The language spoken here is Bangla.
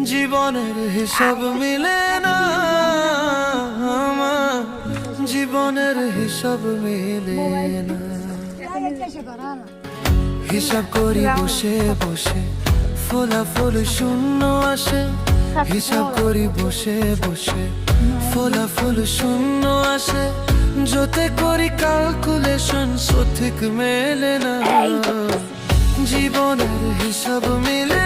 জীবনের হিসাব মিলে না আমার, জীবনের হিসাব মিলে না। হিসাব করি বসে বসে ফলাফল শূন্য আসে, হিসাব করি বসে বসে ফলাফল শূন্য আসে, যতে করি ক্যালকুলেশন সঠিক মেলে না, জীবনের হিসাব মিলে